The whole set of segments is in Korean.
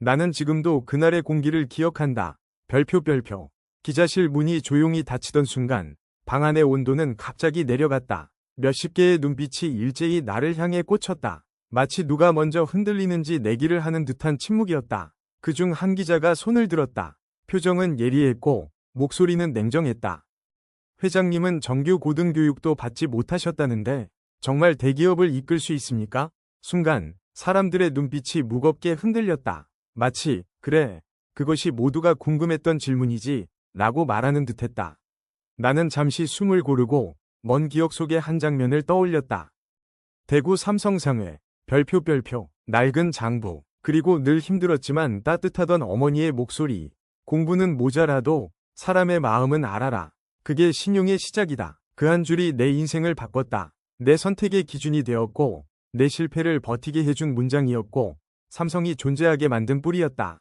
나는 지금도 그날의 공기를 기억한다. 별표. 기자실 문이 조용히 닫히던 순간 방 안의 온도는 갑자기 내려갔다. 몇십 개의 눈빛이 일제히 나를 향해 꽂혔다. 마치 누가 먼저 흔들리는지 내기를 하는 듯한 침묵이었다. 그중 한 기자가 손을 들었다. 표정은 예리했고 목소리는 냉정했다. 회장님은 정규 고등교육도 받지 못하셨다는데 정말 대기업을 이끌 수 있습니까? 순간 사람들의 눈빛이 무겁게 흔들렸다. 마치 그래, 그것이 모두가 궁금했던 질문이지 라고 말하는 듯했다. 나는 잠시 숨을 고르고 먼 기억 속의 한 장면을 떠올렸다. 대구 삼성상회, 별표, 낡은 장부, 그리고 늘 힘들었지만 따뜻하던 어머니의 목소리. 공부는 모자라도 사람의 마음은 알아라. 그게 신용의 시작이다. 그 한 줄이 내 인생을 바꿨다. 내 선택의 기준이 되었고 내 실패를 버티게 해준 문장이었고 삼성이 존재하게 만든 뿌리였다.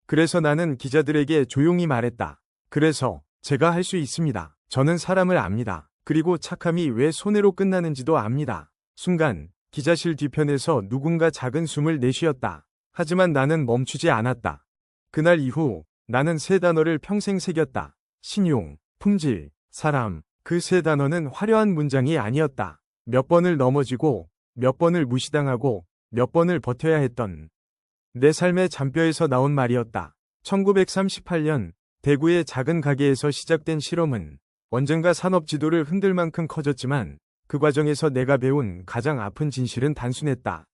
그래서 나는 기자들에게 조용히 말했다. 그래서 제가 할 수 있습니다. 저는 사람을 압니다. 그리고 착함이 왜 손해로 끝나는지도 압니다. 순간 기자실 뒤편에서 누군가 작은 숨을 내쉬었다. 하지만 나는 멈추지 않았다. 그날 이후 나는 세 단어를 평생 새겼다. 신용, 품질, 사람. 그 세 단어는 화려한 문장이 아니었다. 몇 번을 넘어지고 몇 번을 무시당하고 몇 번을 버텨야 했던 내 삶의 잔뼈에서 나온 말이었다. 1938년 대구의 작은 가게에서 시작된 실험은 언젠가 산업 지도를 흔들 만큼 커졌지만 그 과정에서 내가 배운 가장 아픈 진실은 단순했다.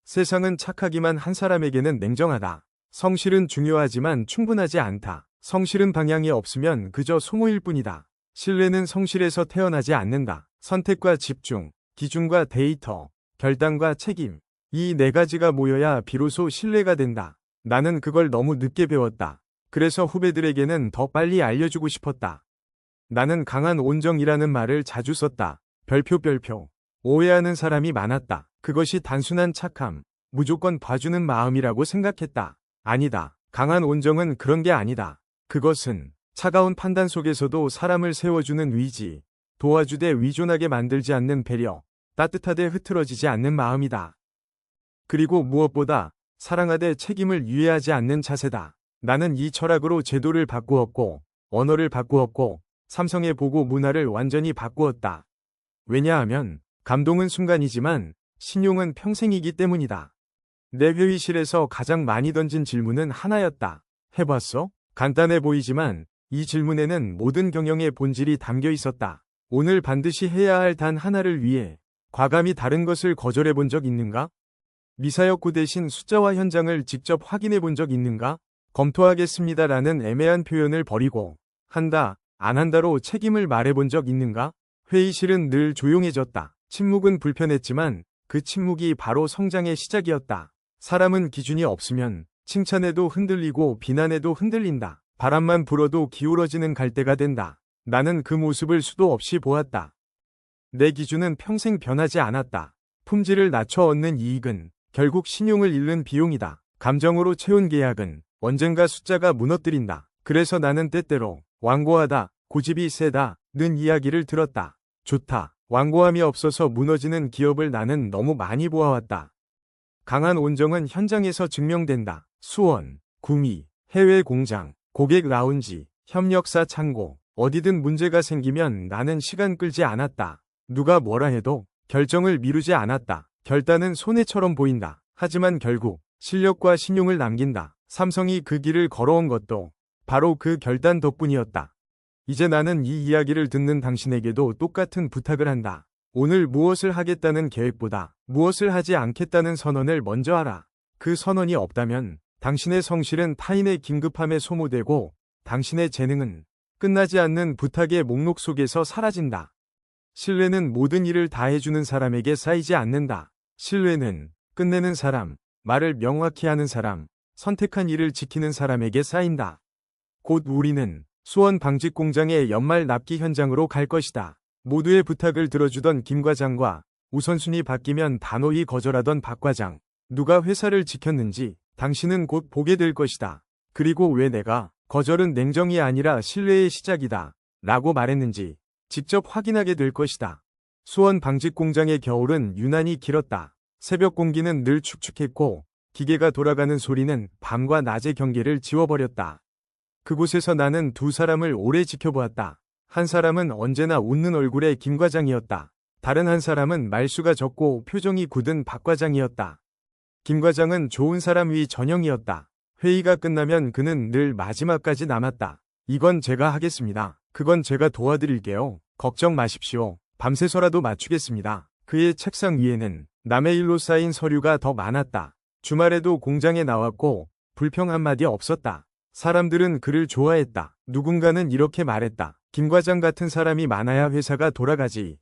세상은 착하기만 한 사람에게는 냉정하다. 성실은 중요하지만 충분하지 않다. 성실은 방향이 없으면 그저 소모일 뿐이다. 신뢰는 성실에서 태어나지 않는다. 선택과 집중, 기준과 데이터, 결단과 책임. 이 네 가지가 모여야 비로소 신뢰가 된다. 나는 그걸 너무 늦게 배웠다. 그래서 후배들에게는 더 빨리 알려주고 싶었다. 나는 강한 온정이라는 말을 자주 썼다. 별표. 오해하는 사람이 많았다. 그것이 단순한 착함, 무조건 봐주는 마음이라고 생각했다. 아니다. 강한 온정은 그런 게 아니다. 그것은 차가운 판단 속에서도 사람을 세워주는 의지, 도와주되 위존하게 만들지 않는 배려, 따뜻하되 흐트러지지 않는 마음이다. 그리고 무엇보다 사랑하되 책임을 유예하지 않는 자세다. 나는 이 철학으로 제도를 바꾸었고 언어를 바꾸었고 삼성의 보고 문화를 완전히 바꾸었다. 왜냐하면 감동은 순간이지만 신용은 평생이기 때문이다. 내 회의실에서 가장 많이 던진 질문은 하나였다. 해봤어? 간단해 보이지만 이 질문에는 모든 경영의 본질이 담겨 있었다. 오늘 반드시 해야 할 단 하나를 위해 과감히 다른 것을 거절해 본 적 있는가? 미사역구 대신 숫자와 현장을 직접 확인해 본 적 있는가? 검토하겠습니다라는 애매한 표현을 버리고 한다, 안 한다로 책임을 말해 본 적 있는가? 회의실은 늘 조용해졌다. 침묵은 불편했지만 그 침묵이 바로 성장의 시작이었다. 사람은 기준이 없으면 칭찬에도 흔들리고 비난에도 흔들린다. 바람만 불어도 기울어지는 갈대가 된다. 나는 그 모습을 수도 없이 보았다. 내 기준은 평생 변하지 않았다. 품질을 낮춰 얻는 이익은 결국 신용을 잃는 비용이다. 감정으로 채운 계약은 언젠가 숫자가 무너뜨린다. 그래서 나는 때때로 완고하다, 고집이 세다, 는 이야기를 들었다. 좋다. 완고함이 없어서 무너지는 기업을 나는 너무 많이 보아왔다. 강한 온정은 현장에서 증명된다. 수원, 구미, 해외 공장, 고객 라운지, 협력사 창고, 어디든 문제가 생기면 나는 시간 끌지 않았다. 누가 뭐라 해도 결정을 미루지 않았다. 결단은 손해처럼 보인다. 하지만 결국 실력과 신용을 남긴다. 삼성이 그 길을 걸어온 것도 바로 그 결단 덕분이었다. 이제 나는 이 이야기를 듣는 당신에게도 똑같은 부탁을 한다. 오늘 무엇을 하겠다는 계획보다 무엇을 하지 않겠다는 선언을 먼저 하라. 그 선언이 없다면 당신의 성실은 타인의 긴급함에 소모되고 당신의 재능은 끝나지 않는 부탁의 목록 속에서 사라진다. 신뢰는 모든 일을 다 해주는 사람에게 쌓이지 않는다. 신뢰는 끝내는 사람, 말을 명확히 하는 사람, 선택한 일을 지키는 사람에게 쌓인다. 곧 우리는 수원 방직 공장의 연말 납기 현장으로 갈 것이다. 모두의 부탁을 들어주던 김 과장과 우선순위 바뀌면 단호히 거절하던 박 과장. 누가 회사를 지켰는지 당신은 곧 보게 될 것이다. 그리고 왜 내가 거절은 냉정이 아니라 신뢰의 시작이다 라고 말했는지 직접 확인하게 될 것이다. 수원 방직 공장의 겨울은 유난히 길었다. 새벽 공기는 늘 축축했고 기계가 돌아가는 소리는 밤과 낮의 경계를 지워버렸다. 그곳에서 나는 두 사람을 오래 지켜보았다. 한 사람은 언제나 웃는 얼굴의 김 과장이었다. 다른 한 사람은 말수가 적고 표정이 굳은 박 과장이었다. 김 과장은 좋은 사람 위 전형이었다. 회의가 끝나면 그는 늘 마지막까지 남았다. 이건 제가 하겠습니다. 그건 제가 도와드릴게요. 걱정 마십시오. 밤새서라도 맞추겠습니다. 그의 책상 위에는 남의 일로 쌓인 서류가 더 많았다. 주말에도 공장에 나왔고 불평 한마디 없었다. 사람들은 그를 좋아했다. 누군가는 이렇게 말했다. 김 과장 같은 사람이 많아야 회사가 돌아가지.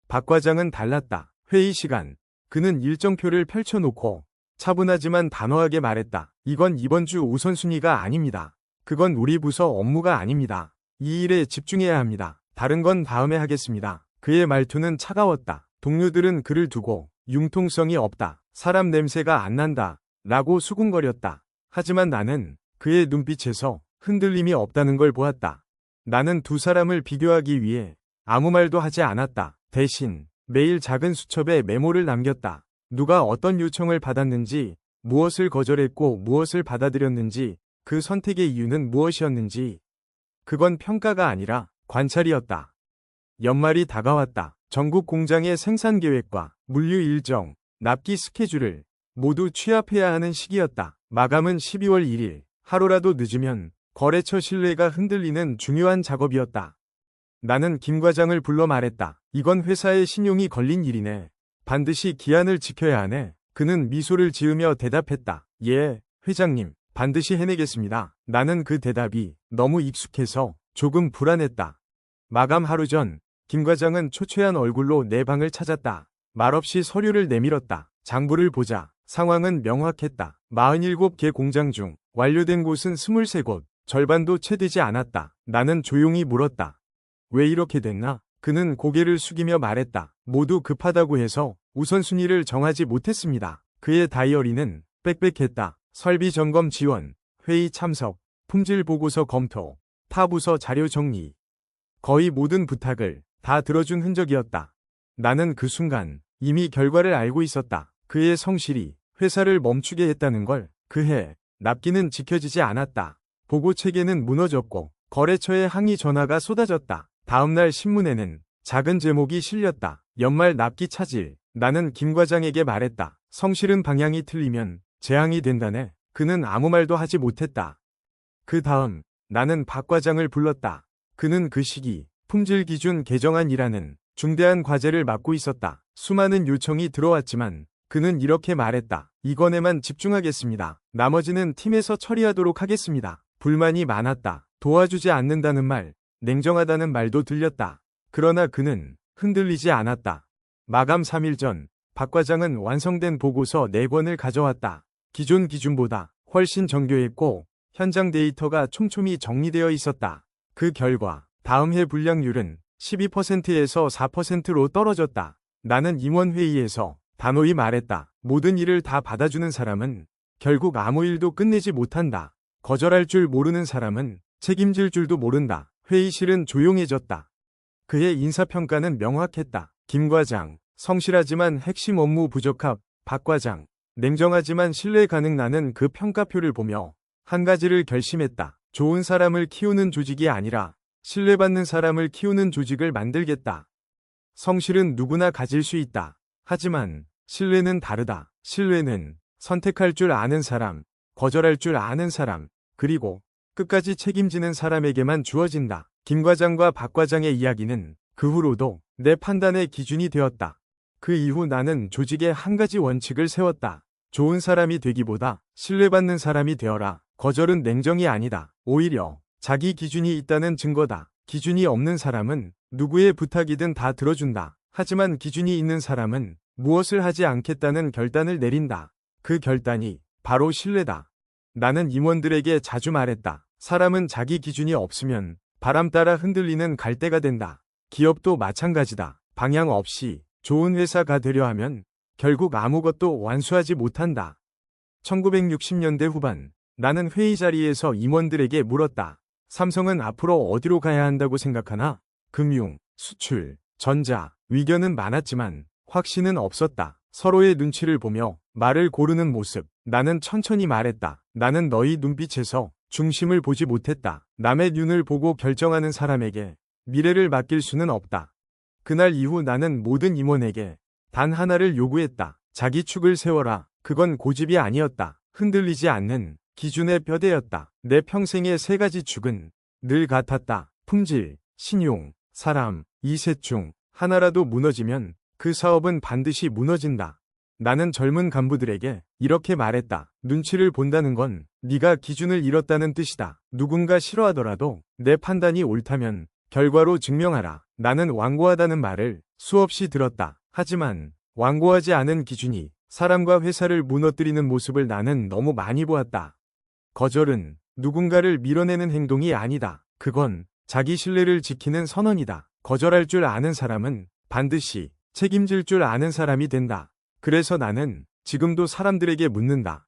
박 과장은 달랐다. 회의 시간. 그는 일정표를 펼쳐놓고 차분하지만 단호하게 말했다. 이건 이번 주 우선순위가 아닙니다. 그건 우리 부서 업무가 아닙니다. 이 일에 집중해야 합니다. 다른 건 다음에 하겠습니다. 그의 말투는 차가웠다. 동료들은 그를 두고 융통성이 없다. 사람 냄새가 안 난다. 라고 수군거렸다. 하지만 나는 그의 눈빛에서 흔들림이 없다는 걸 보았다. 나는 두 사람을 비교하기 위해 아무 말도 하지 않았다. 대신 매일 작은 수첩에 메모를 남겼다. 누가 어떤 요청을 받았는지, 무엇을 거절했고 무엇을 받아들였는지, 그 선택의 이유는 무엇이었는지. 그건 평가가 아니라 관찰이었다. 연말이 다가왔다. 전국 공장의 생산 계획과 물류 일정, 납기 스케줄을 모두 취합해야 하는 시기였다. 마감은 12월 1일. 하루라도 늦으면 거래처 신뢰가 흔들리는 중요한 작업이었다. 나는 김 과장을 불러 말했다. 이건 회사의 신용이 걸린 일이네. 반드시 기한을 지켜야 하네. 그는 미소를 지으며 대답했다. 예, 회장님. 반드시 해내겠습니다. 나는 그 대답이 너무 익숙해서 조금 불안했다. 마감 하루 전, 김 과장은 초췌한 얼굴로 내 방을 찾았다. 말없이 서류를 내밀었다. 장부를 보자. 상황은 명확했다. 47개 공장 중 완료된 곳은 23곳, 절반도 채 되지 않았다. 나는 조용히 물었다. 왜 이렇게 됐나? 그는 고개를 숙이며 말했다. 모두 급하다고 해서 우선순위를 정하지 못했습니다. 그의 다이어리는 빽빽했다. 설비 점검 지원, 회의 참석, 품질 보고서 검토, 타 부서 자료 정리. 거의 모든 부탁을 다 들어준 흔적이었다. 나는 그 순간 이미 결과를 알고 있었다. 그의 성실이 회사를 멈추게 했다는 걸. 그해 납기는 지켜지지 않았다. 보고 체계는 무너졌고 거래처에 항의 전화가 쏟아졌다. 다음날 신문에는 작은 제목이 실렸다. 연말 납기 차질. 나는 김 과장에게 말했다. 성실은 방향이 틀리면 재앙이 된다네. 그는 아무 말도 하지 못했다. 그 다음 나는 박 과장을 불렀다. 그는 그 시기 품질 기준 개정안이라는 중대한 과제를 맡고 있었다. 수많은 요청이 들어왔지만 그는 이렇게 말했다. 이건에만 집중하겠습니다. 나머지는 팀에서 처리하도록 하겠습니다. 불만이 많았다. 도와주지 않는다는 말, 냉정하다는 말도 들렸다. 그러나 그는 흔들리지 않았다. 마감 3일 전, 박 과장은 완성된 보고서 4권을 가져왔다. 기존 기준보다 훨씬 정교했고 현장 데이터가 촘촘히 정리되어 있었다. 그 결과 다음 해 불량률은 12%에서 4%로 떨어졌다. 나는 임원회의에서 단호히 말했다. 모든 일을 다 받아주는 사람은 결국 아무 일도 끝내지 못한다. 거절할 줄 모르는 사람은 책임질 줄도 모른다. 회의실은 조용해졌다. 그의 인사평가는 명확했다. 김 과장, 성실하지만 핵심 업무 부적합. 박 과장, 냉정하지만 신뢰 가능. 나는 그 평가표를 보며 한 가지를 결심했다. 좋은 사람을 키우는 조직이 아니라 신뢰받는 사람을 키우는 조직을 만들겠다. 성실은 누구나 가질 수 있다. 하지만 신뢰는 다르다. 신뢰는 선택할 줄 아는 사람, 거절할 줄 아는 사람, 그리고 끝까지 책임지는 사람에게만 주어진다. 김 과장과 박 과장의 이야기는 그 후로도 내 판단의 기준이 되었다. 그 이후 나는 조직에 한 가지 원칙을 세웠다. 좋은 사람이 되기보다 신뢰받는 사람이 되어라. 거절은 냉정이 아니다. 오히려 자기 기준이 있다는 증거다. 기준이 없는 사람은 누구의 부탁이든 다 들어준다. 하지만 기준이 있는 사람은 무엇을 하지 않겠다는 결단을 내린다. 그 결단이 바로 신뢰다. 나는 임원들에게 자주 말했다. 사람은 자기 기준이 없으면 바람 따라 흔들리는 갈대가 된다. 기업도 마찬가지다. 방향 없이 좋은 회사가 되려 하면 결국 아무것도 완수하지 못한다. 1960년대 후반, 나는 회의 자리에서 임원들에게 물었다. 삼성은 앞으로 어디로 가야 한다고 생각하나? 금융, 수출, 전자, 위견은 많았지만 확신은 없었다. 서로의 눈치를 보며 말을 고르는 모습, 나는 천천히 말했다. 나는 너희 눈빛에서 중심을 보지 못했다. 남의 눈을 보고 결정하는 사람에게 미래를 맡길 수는 없다. 그날 이후 나는 모든 임원에게 단 하나를 요구했다. 자기 축을 세워라. 그건 고집이 아니었다. 흔들리지 않는 기준의 뼈대였다. 내 평생의 세 가지 축은 늘 같았다. 품질, 신용, 사람. 이 셋 중 하나라도 무너지면 그 사업은 반드시 무너진다. 나는 젊은 간부들에게 이렇게 말했다. 눈치를 본다는 건 네가 기준을 잃었다는 뜻이다. 누군가 싫어하더라도 내 판단이 옳다면 결과로 증명하라. 나는 완고하다는 말을 수없이 들었다. 하지만 완고하지 않은 기준이 사람과 회사를 무너뜨리는 모습을 나는 너무 많이 보았다. 거절은 누군가를 밀어내는 행동이 아니다. 그건 자기 신뢰를 지키는 선언이다. 거절할 줄 아는 사람은 반드시 책임질 줄 아는 사람이 된다. 그래서 나는 지금도 사람들에게 묻는다.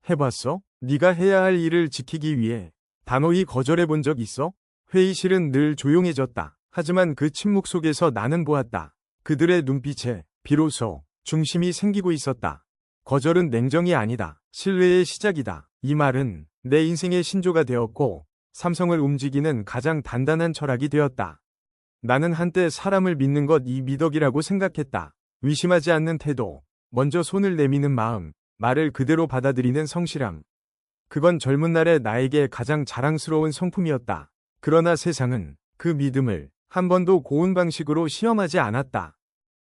해봤어? 네가 해야 할 일을 지키기 위해 단호히 거절해 본 적 있어? 회의실은 늘 조용해졌다. 하지만 그 침묵 속에서 나는 보았다. 그들의 눈빛에 비로소 중심이 생기고 있었다. 거절은 냉정이 아니다. 신뢰의 시작이다. 이 말은 내 인생의 신조가 되었고 삼성을 움직이는 가장 단단한 철학이 되었다. 나는 한때 사람을 믿는 것 이 미덕이라고 생각했다. 의심하지 않는 태도, 먼저 손을 내미는 마음, 말을 그대로 받아들이는 성실함. 그건 젊은 날의 나에게 가장 자랑스러운 성품이었다. 그러나 세상은 그 믿음을 한 번도 고운 방식으로 시험하지 않았다.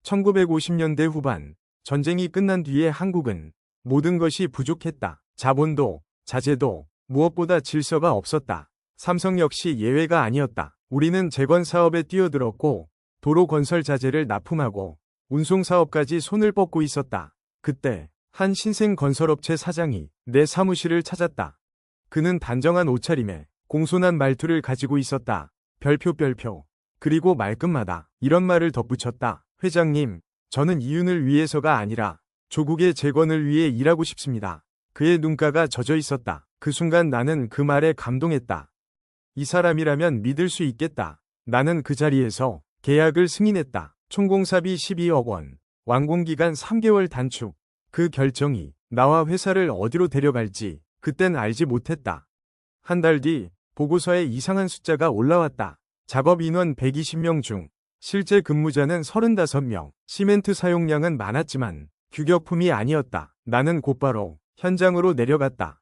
1950년대 후반, 전쟁이 끝난 뒤에 한국은 모든 것이 부족했다. 자본도, 자재도, 무엇보다 질서가 없었다. 삼성 역시 예외가 아니었다. 우리는 재건 사업에 뛰어들었고 도로 건설 자재를 납품하고 운송 사업까지 손을 뻗고 있었다. 그때 한 신생 건설업체 사장이 내 사무실을 찾았다. 그는 단정한 옷차림에 공손한 말투를 가지고 있었다. 별표. 그리고 말끝마다 이런 말을 덧붙였다. 회장님, 저는 이윤을 위해서가 아니라 조국의 재건을 위해 일하고 싶습니다. 그의 눈가가 젖어 있었다. 그 순간 나는 그 말에 감동했다. 이 사람이라면 믿을 수 있겠다. 나는 그 자리에서 계약을 승인했다. 총공사비 12억 원, 완공기간 3개월 단축. 그 결정이 나와 회사를 어디로 데려갈지 그땐 알지 못했다. 한 달 뒤 보고서에 이상한 숫자가 올라왔다. 작업 인원 120명 중 실제 근무자는 35명. 시멘트 사용량은 많았지만 규격품이 아니었다. 나는 곧바로 현장으로 내려갔다.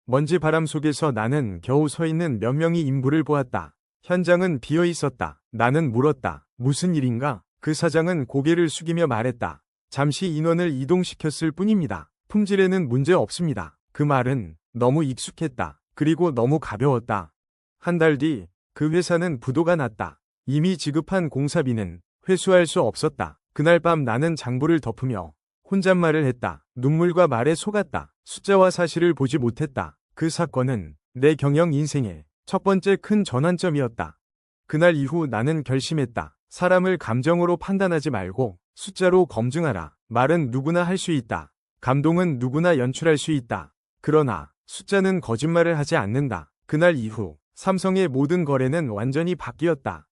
먼지 바람 속에서 나는 겨우 서 있는 몇 명의 인부를 보았다. 현장은 비어 있었다. 나는 물었다. 무슨 일인가? 그 사장은 고개를 숙이며 말했다. 잠시 인원을 이동시켰을 뿐입니다. 품질에는 문제 없습니다. 그 말은 너무 익숙했다. 그리고 너무 가벼웠다. 한 달 뒤 그 회사는 부도가 났다. 이미 지급한 공사비는 회수할 수 없었다. 그날 밤 나는 장부를 덮으며 혼잣말을 했다. 눈물과 말에 속았다. 숫자와 사실을 보지 못했다. 그 사건은 내 경영 인생의 첫 번째 큰 전환점이었다. 그날 이후 나는 결심했다. 사람을 감정으로 판단하지 말고 숫자로 검증하라. 말은 누구나 할 수 있다. 감동은 누구나 연출할 수 있다. 그러나 숫자는 거짓말을 하지 않는다. 그날 이후 삼성의 모든 거래는 완전히 바뀌었다.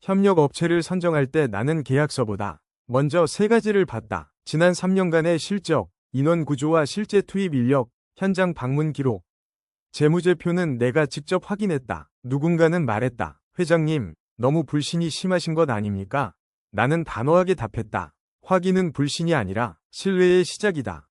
협력 업체를 선정할 때 나는 계약서보다 먼저 세 가지를 봤다. 지난 3년간의 실적, 인원 구조와 실제 투입 인력, 현장 방문 기록. 재무제표는 내가 직접 확인했다. 누군가는 말했다. 회장님, 너무 불신이 심하신 것 아닙니까? 나는 단호하게 답했다. 확인은 불신이 아니라 신뢰의 시작이다.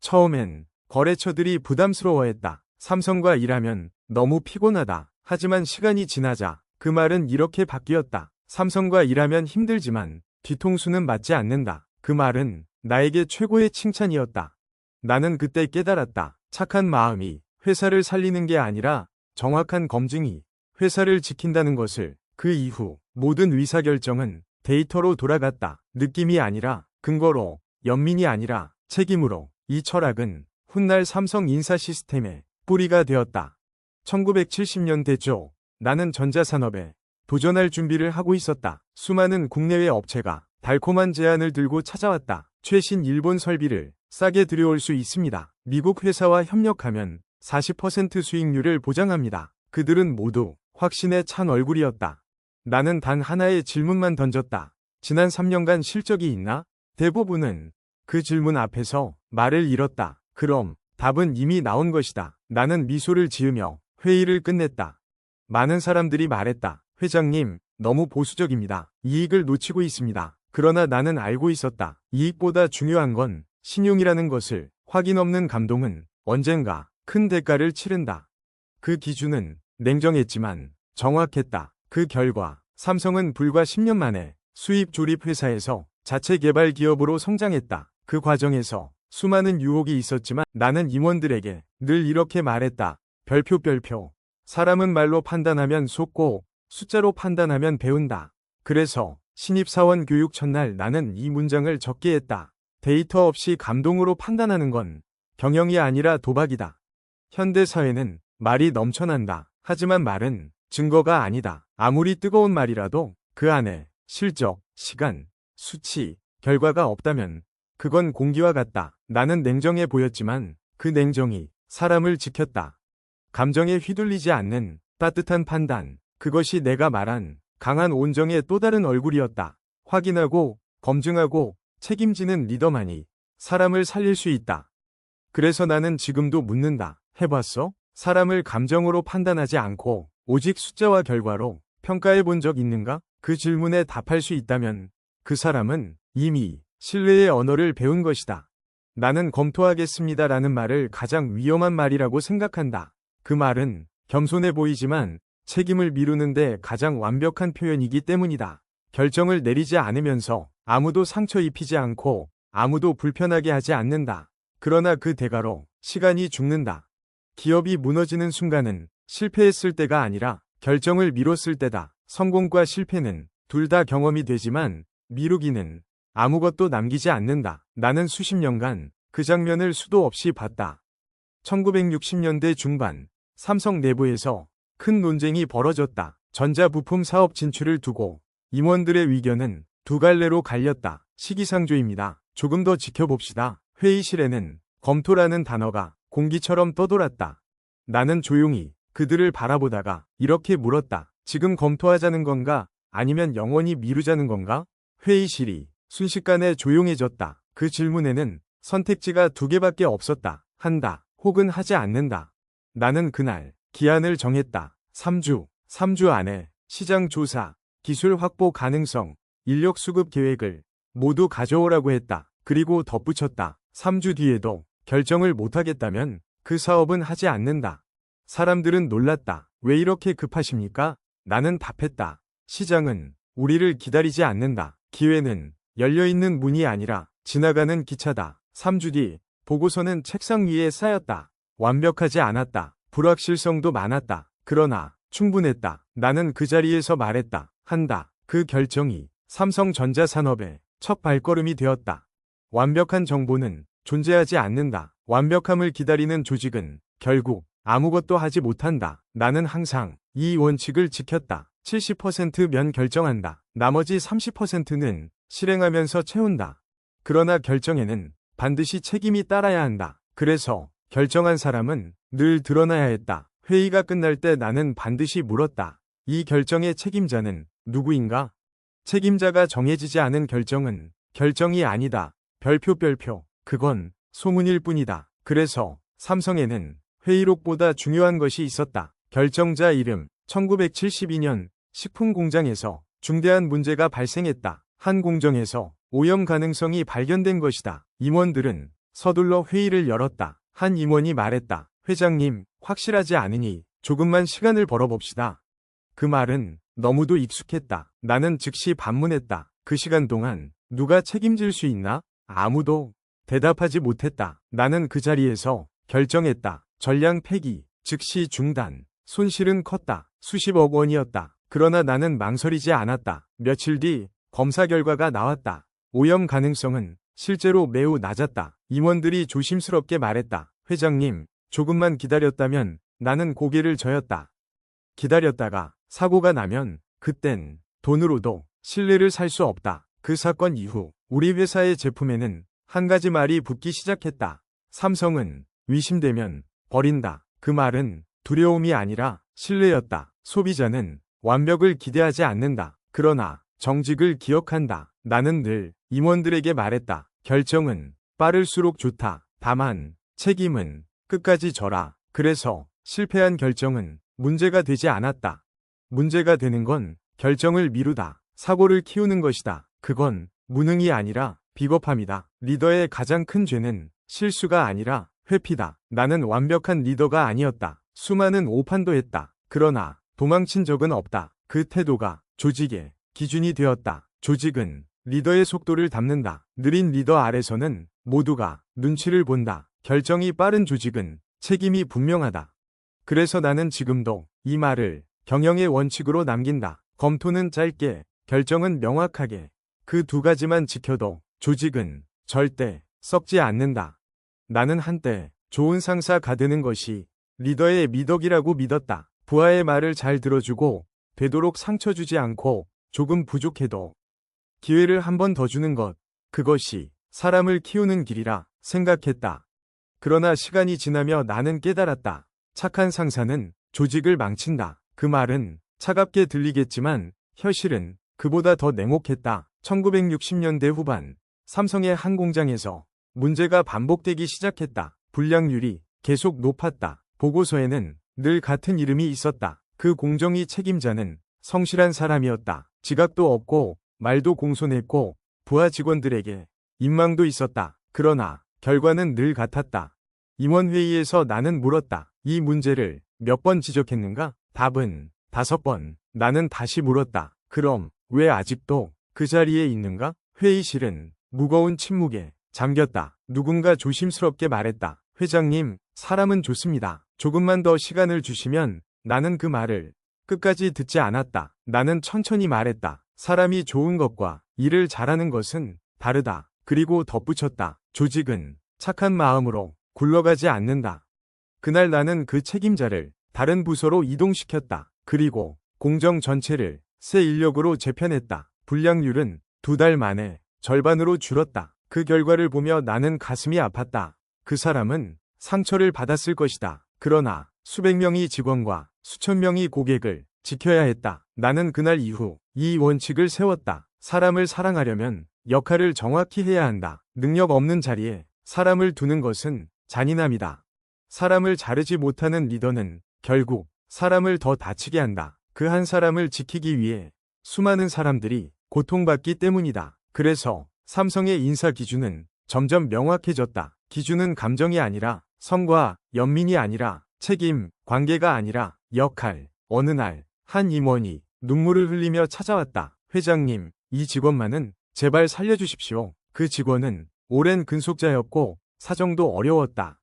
처음엔 거래처들이 부담스러워했다. 삼성과 일하면 너무 피곤하다. 하지만 시간이 지나자 그 말은 이렇게 바뀌었다. 삼성과 일하면 힘들지만 뒤통수는 맞지 않는다. 그 말은 나에게 최고의 칭찬이었다. 나는 그때 깨달았다. 착한 마음이 회사를 살리는 게 아니라 정확한 검증이 회사를 지킨다는 것을. 그 이후 모든 의사결정은 데이터로 돌아갔다. 느낌이 아니라 근거로, 연민이 아니라 책임으로. 이 철학은 훗날 삼성 인사 시스템의 뿌리가 되었다. 1970년대 초 나는 전자산업에 도전할 준비를 하고 있었다. 수많은 국내외 업체가 달콤한 제안을 들고 찾아왔다. 최신 일본 설비를 싸게 들여올 수 있습니다. 미국 회사와 협력하면 40% 수익률을 보장합니다. 그들은 모두 확신에 찬 얼굴이었다. 나는 단 하나의 질문만 던졌다. 지난 3년간 실적이 있나? 대부분은 그 질문 앞에서 말을 잃었다. 그럼 답은 이미 나온 것이다. 나는 미소를 지으며 회의를 끝냈다. 많은 사람들이 말했다. 회장님, 너무 보수적입니다. 이익을 놓치고 있습니다. 그러나 나는 알고 있었다. 이익보다 중요한 건 신용이라는 것을. 확인 없는 감동은 언젠가 큰 대가를 치른다. 그 기준은 냉정했지만 정확했다. 그 결과 삼성은 불과 10년 만에 수입 조립 회사에서 자체 개발 기업으로 성장했다. 그 과정에서 수많은 유혹이 있었지만 나는 임원들에게 늘 이렇게 말했다. 별표. 사람은 말로 판단하면 속고 숫자로 판단하면 배운다. 그래서 신입사원 교육 첫날 나는 이 문장을 적게 했다. 데이터 없이 감동으로 판단하는 건 경영이 아니라 도박이다. 현대 사회는 말이 넘쳐난다. 하지만 말은 증거가 아니다. 아무리 뜨거운 말이라도 그 안에 실적, 시간, 수치, 결과가 없다면 그건 공기와 같다. 나는 냉정해 보였지만 그 냉정이 사람을 지켰다. 감정에 휘둘리지 않는 따뜻한 판단. 그것이 내가 말한 강한 온정의 또 다른 얼굴이었다. 확인하고 검증하고 책임지는 리더만이 사람을 살릴 수 있다. 그래서 나는 지금도 묻는다. 해봤어? 사람을 감정으로 판단하지 않고 오직 숫자와 결과로 평가해 본 적 있는가? 그 질문에 답할 수 있다면 그 사람은 이미 신뢰의 언어를 배운 것이다. 나는 검토하겠습니다라는 말을 가장 위험한 말이라고 생각한다. 그 말은 겸손해 보이지만 책임을 미루는데 가장 완벽한 표현이기 때문이다. 결정을 내리지 않으면서 아무도 상처 입히지 않고 아무도 불편하게 하지 않는다. 그러나 그 대가로 시간이 죽는다. 기업이 무너지는 순간은 실패했을 때가 아니라 결정을 미뤘을 때다. 성공과 실패는 둘 다 경험이 되지만 미루기는 아무것도 남기지 않는다. 나는 수십 년간 그 장면을 수도 없이 봤다. 1960년대 중반 삼성 내부에서 큰 논쟁이 벌어졌다. 전자부품 사업 진출을 두고 임원들의 의견은 두 갈래로 갈렸다. 시기상조입니다. 조금 더 지켜봅시다. 회의실에는 검토라는 단어가 공기처럼 떠돌았다. 나는 조용히 그들을 바라보다가 이렇게 물었다. 지금 검토하자는 건가? 아니면 영원히 미루자는 건가? 회의실이 순식간에 조용해졌다. 그 질문에는 선택지가 두 개밖에 없었다. 한다, 혹은 하지 않는다. 나는 그날 기한을 정했다. 3주 안에 시장 조사, 기술 확보 가능성, 인력 수급 계획을 모두 가져오라고 했다. 그리고 덧붙였다. 3주 뒤에도 결정을 못하겠다면 그 사업은 하지 않는다. 사람들은 놀랐다. 왜 이렇게 급하십니까? 나는 답했다. 시장은 우리를 기다리지 않는다. 기회는 열려있는 문이 아니라 지나가는 기차다. 3주 뒤 보고서는 책상 위에 쌓였다. 완벽하지 않았다. 불확실성도 많았다. 그러나 충분했다. 나는 그 자리에서 말했다. 한다. 그 결정이 삼성전자 산업의 첫 발걸음이 되었다. 완벽한 정보는 존재하지 않는다. 완벽함을 기다리는 조직은 결국 아무것도 하지 못한다. 나는 항상 이 원칙을 지켰다. 70%면 결정한다. 나머지 30%는 실행하면서 채운다. 그러나 결정에는 반드시 책임이 따라야 한다. 그래서 결정한 사람은 늘 드러나야 했다. 회의가 끝날 때 나는 반드시 물었다. 이 결정의 책임자는 누구인가? 책임자가 정해지지 않은 결정은 결정이 아니다. 별표. 그건 소문일 뿐이다. 그래서 삼성에는 회의록보다 중요한 것이 있었다. 결정자 이름. 1972년 식품 공장에서 중대한 문제가 발생했다. 한 공정에서 오염 가능성이 발견된 것이다. 임원들은 서둘러 회의를 열었다. 한 임원이 말했다. 회장님, 확실하지 않으니 조금만 시간을 벌어봅시다. 그 말은 너무도 익숙했다. 나는 즉시 반문했다. 그 시간 동안 누가 책임질 수 있나? 아무도 대답하지 못했다. 나는 그 자리에서 결정했다. 전량 폐기, 즉시 중단. 손실은 컸다. 수십억 원이었다. 그러나 나는 망설이지 않았다. 며칠 뒤 검사 결과가 나왔다. 오염 가능성은 실제로 매우 낮았다. 임원들이 조심스럽게 말했다. 회장님, 조금만 기다렸다면. 나는 고개를 저었다. 기다렸다가 사고가 나면 그땐 돈으로도 신뢰를 살 수 없다. 그 사건 이후 우리 회사의 제품에는 한 가지 말이 붙기 시작했다. 삼성은 의심되면 버린다. 그 말은 두려움이 아니라 신뢰였다. 소비자는 완벽을 기대하지 않는다. 그러나 정직을 기억한다. 나는 늘 임원들에게 말했다. 결정은 빠를수록 좋다. 다만 책임은 끝까지 져라. 그래서 실패한 결정은 문제가 되지 않았다. 문제가 되는 건 결정을 미루다, 사고를 키우는 것이다. 그건 무능이 아니라 비겁함이다. 리더의 가장 큰 죄는 실수가 아니라 회피다. 나는 완벽한 리더가 아니었다. 수많은 오판도 했다. 그러나 도망친 적은 없다. 그 태도가 조직의 기준이 되었다. 조직은 리더의 속도를 담는다. 느린 리더 아래서는 모두가 눈치를 본다. 결정이 빠른 조직은 책임이 분명하다. 그래서 나는 지금도 이 말을 경영의 원칙으로 남긴다. 검토는 짧게, 결정은 명확하게. 그 두 가지만 지켜도 조직은 절대 썩지 않는다. 나는 한때 좋은 상사가 되는 것이 리더의 미덕이라고 믿었다. 부하의 말을 잘 들어주고 되도록 상처 주지 않고 조금 부족해도 기회를 한 번 더 주는 것. 그것이 사람을 키우는 길이라 생각했다. 그러나 시간이 지나며 나는 깨달았다. 착한 상사는 조직을 망친다. 그 말은 차갑게 들리겠지만 현실은 그보다 더 냉혹했다. 1960년대 후반 삼성의 한 공장에서 문제가 반복되기 시작했다. 불량률이 계속 높았다. 보고서에는 늘 같은 이름이 있었다. 그 공정위 책임자는 성실한 사람이었다. 지각도 없고 말도 공손했고 부하 직원들에게 인망도 있었다. 그러나 결과는 늘 같았다. 임원회의에서 나는 물었다. 이 문제를 몇 번 지적했는가? 답은 5번. 나는 다시 물었다. 그럼 왜 아직도 그 자리에 있는가? 회의실은 무거운 침묵에 잠겼다. 누군가 조심스럽게 말했다. 회장님, 사람은 좋습니다. 조금만 더 시간을 주시면. 나는 그 말을 끝까지 듣지 않았다. 나는 천천히 말했다. 사람이 좋은 것과 일을 잘하는 것은 다르다. 그리고 덧붙였다. 조직은 착한 마음으로 굴러가지 않는다. 그날 나는 그 책임자를 다른 부서로 이동시켰다. 그리고 공정 전체를 새 인력으로 재편했다. 불량률은 2달 만에 절반으로 줄었다. 그 결과를 보며 나는 가슴이 아팠다. 그 사람은 상처를 받았을 것이다. 그러나 수백 명의 직원과 수천 명의 고객을 지켜야 했다. 나는 그날 이후 이 원칙을 세웠다. 사람을 사랑하려면 역할을 정확히 해야 한다. 능력 없는 자리에 사람을 두는 것은 잔인함이다. 사람을 자르지 못하는 리더는 결국 사람을 더 다치게 한다. 그 한 사람을 지키기 위해 수많은 사람들이 고통받기 때문이다. 그래서 삼성의 인사 기준은 점점 명확해졌다. 기준은 감정이 아니라 성과, 연민이 아니라 책임, 관계가 아니라 역할. 어느 날 한 임원이 눈물을 흘리며 찾아왔다. 회장님, 이 직원만은 제발 살려주십시오. 그 직원은 오랜 근속자였고 사정도 어려웠다.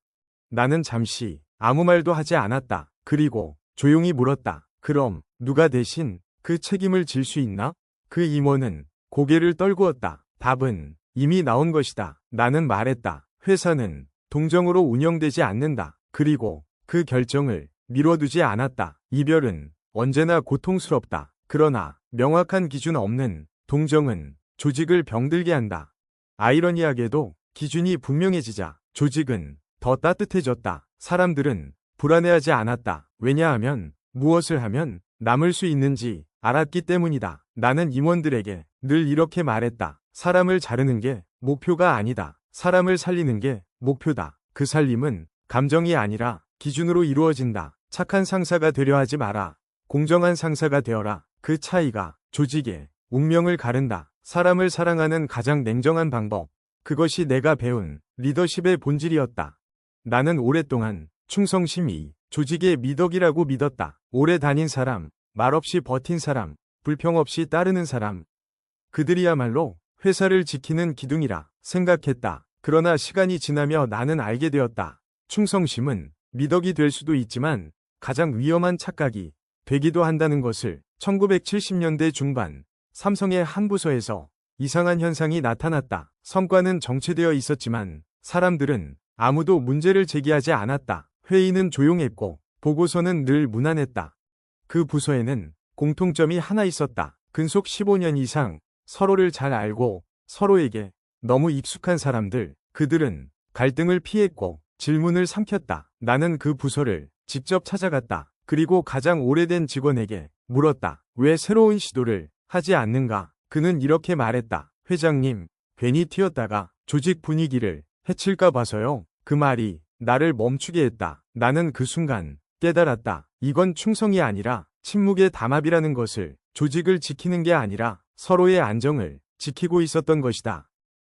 나는 잠시 아무 말도 하지 않았다. 그리고 조용히 물었다. 그럼 누가 대신 그 책임을 질 수 있나? 그 임원은 고개를 떨구었다. 답은 이미 나온 것이다. 나는 말했다. 회사는 동정으로 운영되지 않는다. 그리고 그 결정을 미뤄두지 않았다. 이별은 언제나 고통스럽다. 그러나 명확한 기준 없는 동정은 조직을 병들게 한다. 아이러니하게도 기준이 분명해지자 조직은 더 따뜻해졌다. 사람들은 불안해하지 않았다. 왜냐하면 무엇을 하면 남을 수 있는지 알았기 때문이다. 나는 임원들에게 늘 이렇게 말했다. 사람을 자르는 게 목표가 아니다. 사람을 살리는 게 목표다. 그 살림은 감정이 아니라 기준으로 이루어진다. 착한 상사가 되려 하지 마라. 공정한 상사가 되어라. 그 차이가 조직의 운명을 가른다. 사람을 사랑하는 가장 냉정한 방법. 그것이 내가 배운 리더십의 본질이었다. 나는 오랫동안 충성심이 조직의 미덕이라고 믿었다. 오래 다닌 사람, 말없이 버틴 사람, 불평 없이 따르는 사람. 그들이야말로 회사를 지키는 기둥이라 생각했다. 그러나 시간이 지나며 나는 알게 되었다. 충성심은 미덕이 될 수도 있지만 가장 위험한 착각이 되기도 한다는 것을. 1970년대 중반 삼성의 한 부서에서 이상한 현상이 나타났다. 성과는 정체되어 있었지만 사람들은 아무도 문제를 제기하지 않았다. 회의는 조용했고 보고서는 늘 무난했다. 그 부서에는 공통점이 하나 있었다. 근속 15년 이상 서로를 잘 알고 서로에게 너무 익숙한 사람들. 그들은 갈등을 피했고 질문을 삼켰다. 나는 그 부서를 직접 찾아갔다. 그리고 가장 오래된 직원에게 물었다. 왜 새로운 시도를 하지 않는가? 그는 이렇게 말했다. 회장님, 괜히 튀었다가 조직 분위기를 해칠까 봐서요. 그 말이 나를 멈추게 했다. 나는 그 순간 깨달았다. 이건 충성이 아니라 침묵의 담합이라는 것을, 조직을 지키는 게 아니라 서로의 안정을 지키고 있었던 것이다.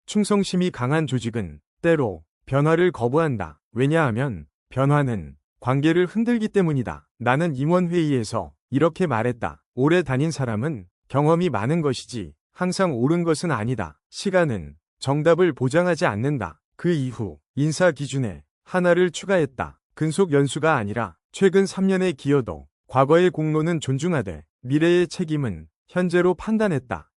충성심이 강한 조직은 때로 변화를 거부한다. 왜냐하면 변화는 관계를 흔들기 때문이다. 나는 임원회의에서 이렇게 말했다. 오래 다닌 사람은 경험이 많은 것이지 항상 옳은 것은 아니다. 시간은 정답을 보장하지 않는다. 그 이후 인사 기준에 하나를 추가했다. 근속 연수가 아니라 최근 3년의 기여도, 과거의 공로는 존중하되 미래의 책임은 현재로 판단했다.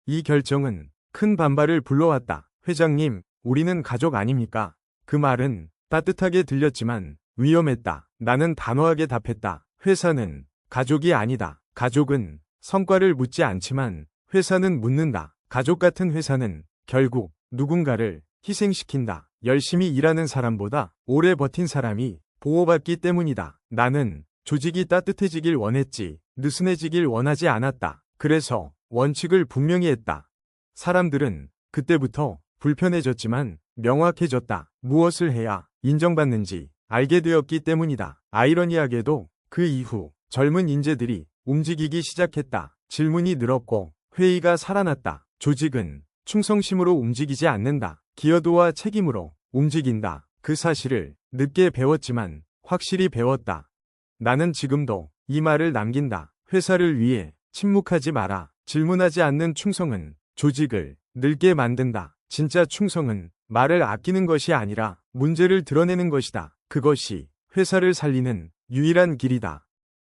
이 결정은 큰 반발을 불러왔다. 회장님, 우리는 가족 아닙니까? 그 말은 따뜻하게 들렸지만 위험했다. 나는 단호하게 답했다. 회사는 가족이 아니다. 가족은 성과를 묻지 않지만 회사는 묻는다. 가족 같은 회사는 결국 누군가를 희생시킨다. 열심히 일하는 사람보다 오래 버틴 사람이 보호받기 때문이다. 나는 조직이 따뜻해지길 원했지 느슨해지길 원하지 않았다. 그래서 원칙을 분명히 했다. 사람들은 그때부터 불편해졌지만 명확해졌다. 무엇을 해야 인정받는지 알게 되었기 때문이다. 아이러니하게도 그 이후 젊은 인재들이 움직이기 시작했다. 질문이 늘었고 회의가 살아났다. 조직은 충성심으로 움직이지 않는다. 기여도와 책임으로 움직인다. 그 사실을 늦게 배웠지만 확실히 배웠다. 나는 지금도 이 말을 남긴다. 회사를 위해 침묵하지 마라. 질문하지 않는 충성은 조직을 늙게 만든다. 진짜 충성은 말을 아끼는 것이 아니라 문제를 드러내는 것이다. 그것이 회사를 살리는 유일한 길이다.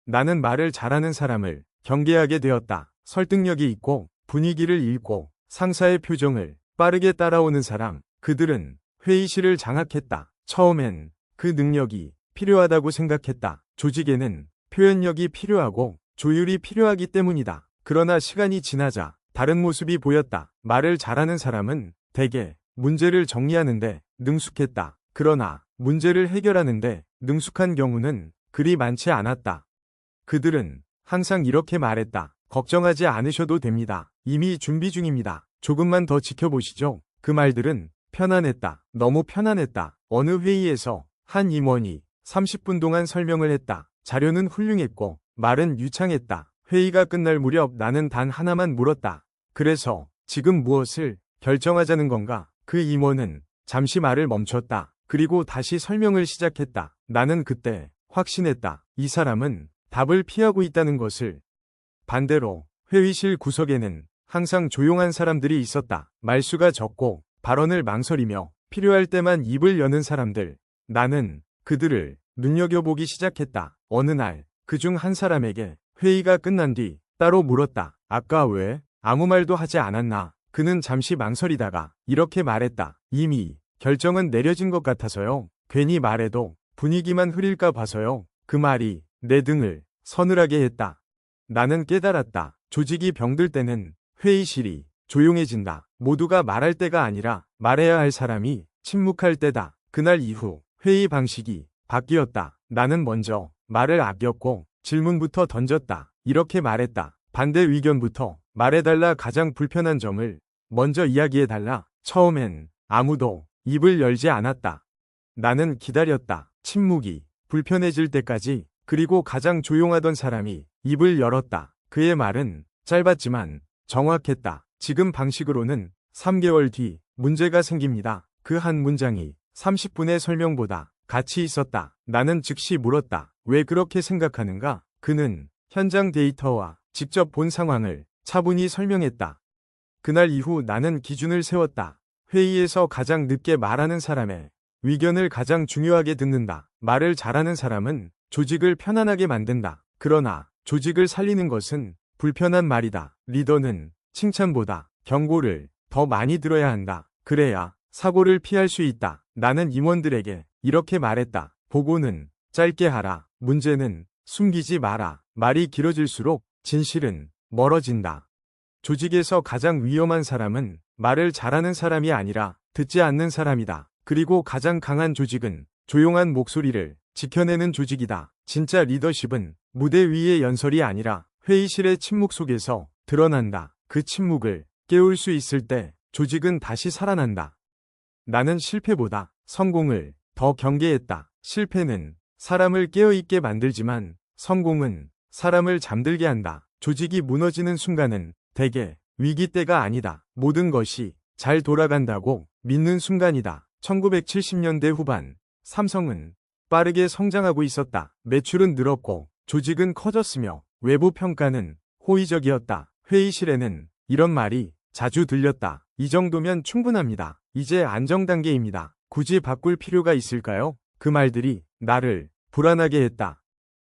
나는 말을 잘하는 사람을 경계하게 되었다. 설득력이 있고 분위기를 읽고 상사의 표정을 빠르게 따라오는 사람, 그들은 회의실을 장악했다. 처음엔 그 능력이 필요하다고 생각했다. 조직에는 표현력이 필요하고 조율이 필요하기 때문이다. 그러나 시간이 지나자 다른 모습이 보였다. 말을 잘하는 사람은 대개 문제를 정리하는데 능숙했다. 그러나 문제를 해결하는데 능숙한 경우는 그리 많지 않았다. 그들은 항상 이렇게 말했다. 걱정하지 않으셔도 됩니다. 이미 준비 중입니다. 조금만 더 지켜보시죠. 그 말들은 편안했다. 너무 편안했다. 어느 회의에서 한 임원이 30분 동안 설명을 했다. 자료는 훌륭했고 말은 유창했다. 회의가 끝날 무렵 나는 단 하나만 물었다. 그래서 지금 무엇을 결정하자는 건가? 그 임원은 잠시 말을 멈췄다. 그리고 다시 설명을 시작했다. 나는 그때 확신했다. 이 사람은 답을 피하고 있다는 것을. 반대로 회의실 구석에는 항상 조용한 사람들이 있었다. 말수가 적고 발언을 망설이며 필요할 때만 입을 여는 사람들. 나는 그들을 눈여겨보기 시작했다. 어느 날 그중 한 사람에게 회의가 끝난 뒤 따로 물었다. 아까 왜 아무 말도 하지 않았나? 그는 잠시 망설이다가 이렇게 말했다. 이미 결정은 내려진 것 같아서요. 괜히 말해도 분위기만 흐릴까 봐서요. 그 말이 내 등을 서늘하게 했다. 나는 깨달았다. 조직이 병들 때는 회의실이 조용해진다. 모두가 말할 때가 아니라 말해야 할 사람이 침묵할 때다. 그날 이후 회의 방식이 바뀌었다. 나는 먼저 말을 아꼈고 질문부터 던졌다. 이렇게 말했다. 반대 의견부터 말해달라. 가장 불편한 점을 먼저 이야기해달라. 처음엔 아무도 입을 열지 않았다. 나는 기다렸다. 침묵이 불편해질 때까지. 그리고 가장 조용하던 사람이 입을 열었다. 그의 말은 짧았지만 정확했다. 지금 방식으로는 3개월 뒤 문제가 생깁니다. 그 한 문장이 30분의 설명보다 가치 있었다. 나는 즉시 물었다. 왜 그렇게 생각하는가? 그는 현장 데이터와 직접 본 상황을 차분히 설명했다. 그날 이후 나는 기준을 세웠다. 회의에서 가장 늦게 말하는 사람의 의견을 가장 중요하게 듣는다. 말을 잘하는 사람은 조직을 편안하게 만든다. 그러나 조직을 살리는 것은 불편한 말이다. 리더는 칭찬보다 경고를 더 많이 들어야 한다. 그래야 사고를 피할 수 있다. 나는 임원들에게 이렇게 말했다. 보고는 짧게 하라. 문제는 숨기지 마라. 말이 길어질수록 진실은 멀어진다. 조직에서 가장 위험한 사람은 말을 잘하는 사람이 아니라 듣지 않는 사람이다. 그리고 가장 강한 조직은 조용한 목소리를 지켜내는 조직이다. 진짜 리더십은 무대 위의 연설이 아니라 회의실의 침묵 속에서 드러난다. 그 침묵을 깨울 수 있을 때 조직은 다시 살아난다. 나는 실패보다 성공을 더 경계했다. 실패는 사람을 깨어있게 만들지만 성공은 사람을 잠들게 한다. 조직이 무너지는 순간은 대개 위기 때가 아니다. 모든 것이 잘 돌아간다고 믿는 순간이다. 1970년대 후반 삼성은 빠르게 성장하고 있었다. 매출은 늘었고 조직은 커졌으며 외부 평가는 호의적이었다. 회의실에는 이런 말이 자주 들렸다. 이 정도면 충분합니다. 이제 안정 단계입니다. 굳이 바꿀 필요가 있을까요? 그 말들이 나를 불안하게 했다.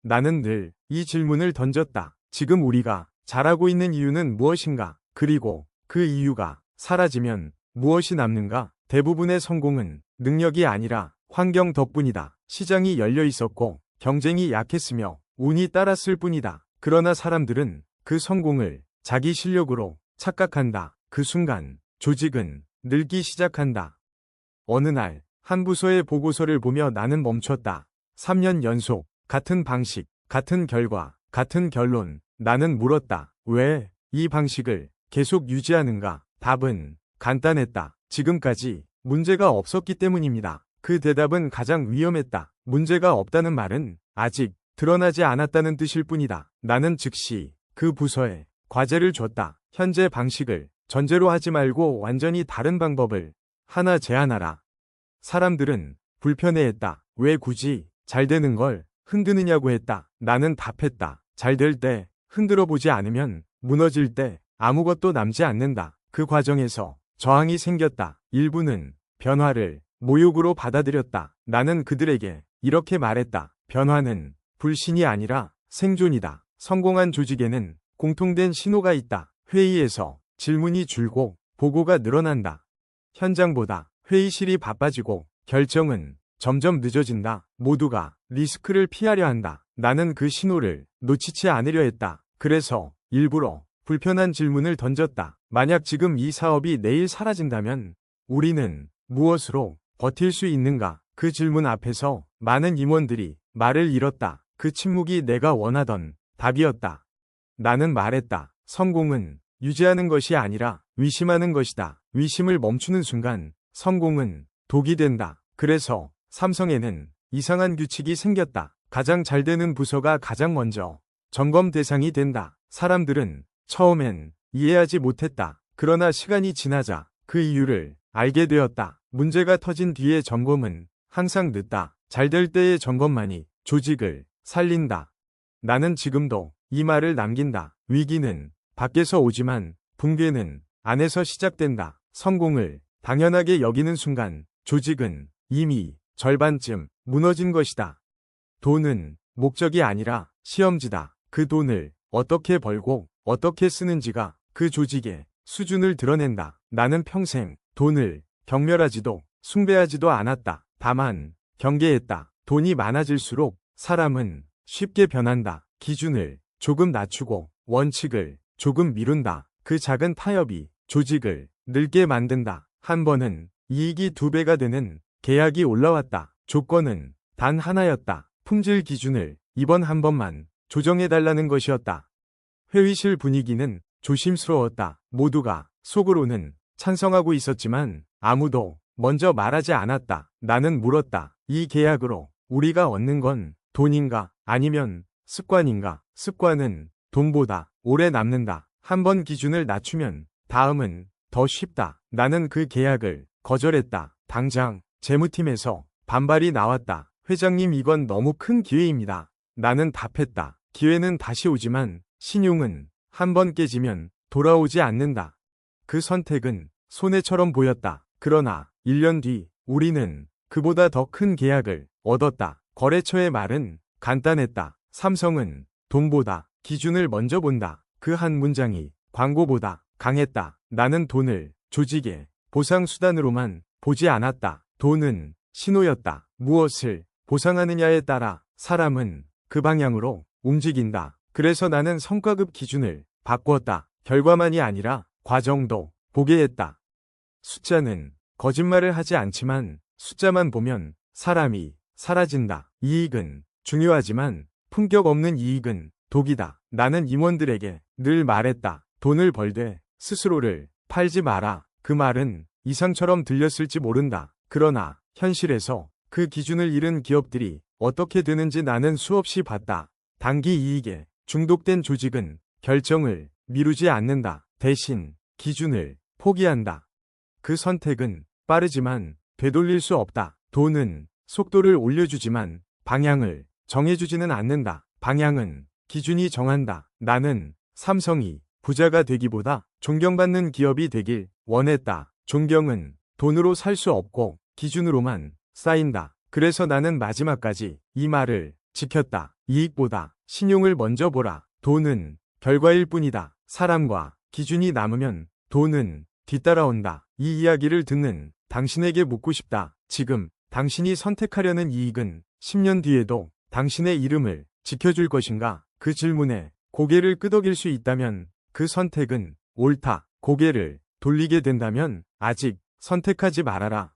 나는 늘 이 질문을 던졌다. 지금 우리가 잘하고 있는 이유는 무엇인가? 그리고 그 이유가 사라지면 무엇이 남는가? 대부분의 성공은 능력이 아니라 환경 덕분이다. 시장이 열려 있었고 경쟁이 약했으며 운이 따랐을 뿐이다. 그러나 사람들은 그 성공을 자기 실력으로 착각한다. 그 순간 조직은 늙기 시작한다. 어느 날 한 부서의 보고서를 보며 나는 멈췄다. 3년 연속 같은 방식, 같은 결과, 같은 결론. 나는 물었다. 왜 이 방식을 계속 유지하는가? 답은 간단했다. 지금까지 문제가 없었기 때문입니다. 그 대답은 가장 위험했다. 문제가 없다는 말은 아직 드러나지 않았다는 뜻일 뿐이다. 나는 즉시 그 부서에 과제를 줬다. 현재 방식을 전제로 하지 말고 완전히 다른 방법을 하나 제안하라. 사람들은 불편해했다. 왜 굳이 잘 되는 걸 흔드느냐고 했다. 나는 답했다. 잘 될 때 흔들어 보지 않으면 무너질 때 아무것도 남지 않는다. 그 과정에서 저항이 생겼다. 일부는 변화를 모욕으로 받아들였다. 나는 그들에게 이렇게 말했다. 변화는 불신이 아니라 생존이다. 성공한 조직에는 공통된 신호가 있다. 회의에서 질문이 줄고 보고가 늘어난다. 현장보다 회의실이 바빠지고 결정은 점점 늦어진다. 모두가 리스크를 피하려 한다. 나는 그 신호를 놓치지 않으려 했다. 그래서 일부러 불편한 질문을 던졌다. 만약 지금 이 사업이 내일 사라진다면 우리는 무엇으로 버틸 수 있는가? 그 질문 앞에서 많은 임원들이 말을 잃었다. 그 침묵이 내가 원하던 답이었다. 나는 말했다. 성공은 유지하는 것이 아니라 위심하는 것이다. 위심을 멈추는 순간 성공은 독이 된다. 그래서 삼성에는 이상한 규칙이 생겼다. 가장 잘 되는 부서가 가장 먼저 점검 대상이 된다. 사람들은 처음엔 이해하지 못했다. 그러나 시간이 지나자 그 이유를 알게 되었다. 문제가 터진 뒤의 점검은 항상 늦다. 잘 될 때의 점검만이 조직을 살린다. 나는 지금도 이 말을 남긴다. 위기는 밖에서 오지만 붕괴는 안에서 시작된다. 성공을 당연하게 여기는 순간 조직은 이미 절반쯤 무너진 것이다. 돈은 목적이 아니라 시험지다. 그 돈을 어떻게 벌고 어떻게 쓰는지가 그 조직의 수준을 드러낸다. 나는 평생 돈을 경멸하지도 숭배하지도 않았다. 다만 경계했다. 돈이 많아질수록 사람은 쉽게 변한다. 기준을 조금 낮추고 원칙을 조금 미룬다. 그 작은 타협이 조직을 늙게 만든다. 한 번은 이익이 2배가 되는 계약이 올라왔다. 조건은 단 하나였다. 품질 기준을 이번 한 번만 조정해달라는 것이었다. 회의실 분위기는 조심스러웠다. 모두가 속으로는 찬성하고 있었지만 아무도 먼저 말하지 않았다. 나는 물었다. 이 계약으로 우리가 얻는 건 돈인가? 아니면 습관인가? 습관은 돈보다 오래 남는다. 한 번 기준을 낮추면 다음은 더 쉽다. 나는 그 계약을 거절했다. 당장 재무팀에서 반발이 나왔다. 회장님, 이건 너무 큰 기회입니다. 나는 답했다. 기회는 다시 오지만 신용은 한 번 깨지면 돌아오지 않는다. 그 선택은 손해처럼 보였다. 그러나 1년 뒤 우리는 그보다 더 큰 계약을 얻었다. 거래처의 말은 간단했다. 삼성은 돈보다 기준을 먼저 본다. 그 한 문장이 광고보다 강했다. 나는 돈을 조직의 보상수단으로만 보지 않았다. 돈은 신호였다. 무엇을 보상하느냐에 따라 사람은 그 방향으로 움직인다. 그래서 나는 성과급 기준을 바꾸었다. 결과만이 아니라 과정도 보게 했다. 숫자는 거짓말을 하지 않지만 숫자만 보면 사람이 사라진다. 이익은 중요하지만 품격 없는 이익은 독이다. 나는 임원들에게 늘 말했다. 돈을 벌되 스스로를 팔지 마라. 그 말은 이상처럼 들렸을지 모른다. 그러나 현실에서 그 기준을 잃은 기업들이 어떻게 되는지 나는 수없이 봤다. 단기 이익에 중독된 조직은 결정을 미루지 않는다. 대신 기준을 포기한다. 그 선택은 빠르지만 되돌릴 수 없다. 돈은 속도를 올려주지만 방향을 정해주지는 않는다. 방향은 기준이 정한다. 나는 삼성이 부자가 되기보다 존경받는 기업이 되길 원했다. 존경은 돈으로 살 수 없고 기준으로만 쌓인다. 그래서 나는 마지막까지 이 말을 지켰다. 이익보다 신용을 먼저 보라. 돈은 결과일 뿐이다. 사람과 기준이 남으면 돈은 뒤따라온다. 이 이야기를 듣는 당신에게 묻고 싶다. 지금 당신이 선택하려는 이익은 10년 뒤에도 당신의 이름을 지켜줄 것인가? 그 질문에 고개를 끄덕일 수 있다면 그 선택은 옳다. 고개를 돌리게 된다면 아직 선택하지 말아라.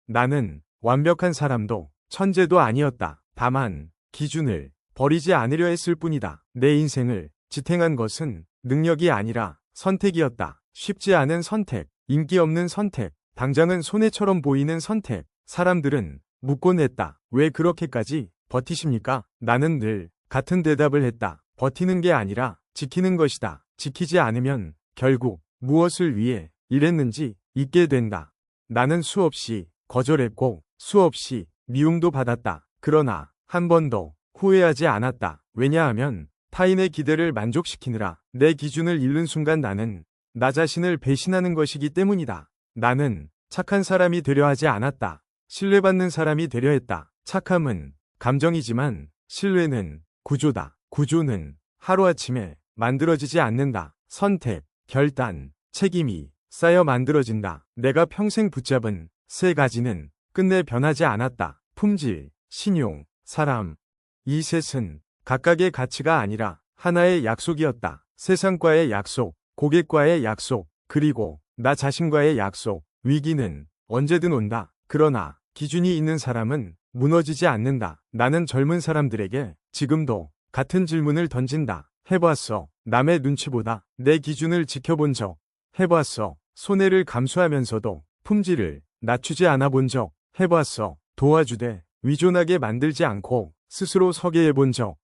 나는 완벽한 사람도 천재도 아니었다. 다만 기준을 버리지 않으려 했을 뿐이다. 내 인생을 지탱한 것은 능력이 아니라 선택이었다. 쉽지 않은 선택, 인기 없는 선택, 당장은 손해처럼 보이는 선택. 사람들은 묻곤 했다. 왜 그렇게까지 버티십니까? 나는 늘 같은 대답을 했다. 버티는 게 아니라 지키는 것이다. 지키지 않으면 결국 무엇을 위해 일했는지 잊게 된다. 나는 수없이 거절했고 수없이 미움도 받았다. 그러나 한 번도 후회하지 않았다. 왜냐하면 타인의 기대를 만족시키느라 내 기준을 잃는 순간 나는 나 자신을 배신하는 것이기 때문이다. 나는 착한 사람이 되려 하지 않았다. 신뢰받는 사람이 되려 했다. 착함은 감정이지만 신뢰는 구조다. 구조는 하루아침에 만들어지지 않는다. 선택, 결단, 책임이 쌓여 만들어진다. 내가 평생 붙잡은 세 가지는 끝내 변하지 않았다. 품질, 신용, 사람. 이 셋은 각각의 가치가 아니라 하나의 약속이었다. 세상과의 약속, 고객과의 약속, 그리고 나 자신과의 약속. 위기는 언제든 온다. 그러나 기준이 있는 사람은 무너지지 않는다. 나는 젊은 사람들에게 지금도 같은 질문을 던진다. 해봤어. 남의 눈치보다 내 기준을 지켜본 적. 해봤어. 손해를 감수하면서도 품질을 낮추지 않아 본 적. 해봤어. 도와주되 위존하게 만들지 않고 스스로 서게 해본 적.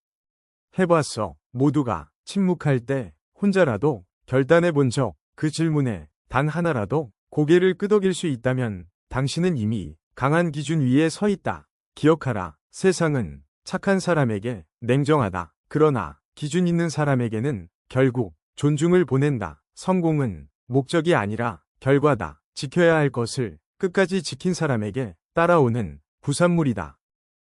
해봤어. 모두가 침묵할 때 혼자라도 결단해 본 적. 그 질문에 단 하나라도 고개를 끄덕일 수 있다면 당신은 이미 강한 기준 위에 서 있다. 기억하라. 세상은 착한 사람에게 냉정하다. 그러나 기준 있는 사람에게는 결국 존중을 보낸다. 성공은 목적이 아니라 결과다. 지켜야 할 것을 끝까지 지킨 사람에게 따라오는 부산물이다.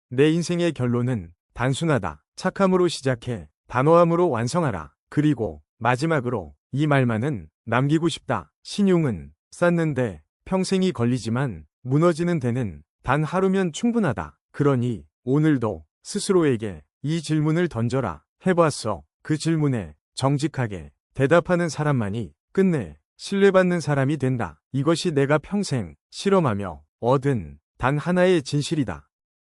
내 인생의 결론은 단순하다. 착함으로 시작해 단호함으로 완성하라. 그리고 마지막으로 이 말만은 남기고 싶다. 신용은 쌓는데 평생이 걸리지만 무너지는 데는 단 하루면 충분하다. 그러니 오늘도 스스로에게 이 질문을 던져라. 해봤어. 그 질문에 정직하게 대답하는 사람만이 끝내 신뢰받는 사람이 된다. 이것이 내가 평생 실험하며 얻은 단 하나의 진실이다.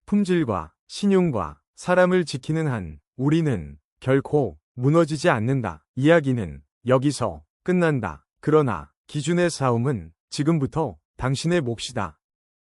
품질과 신용과 사람을 지키는 한 우리는 결코 무너지지 않는다. 이야기는 여기서 끝난다. 그러나 기준의 싸움은 지금부터 당신의 몫이다.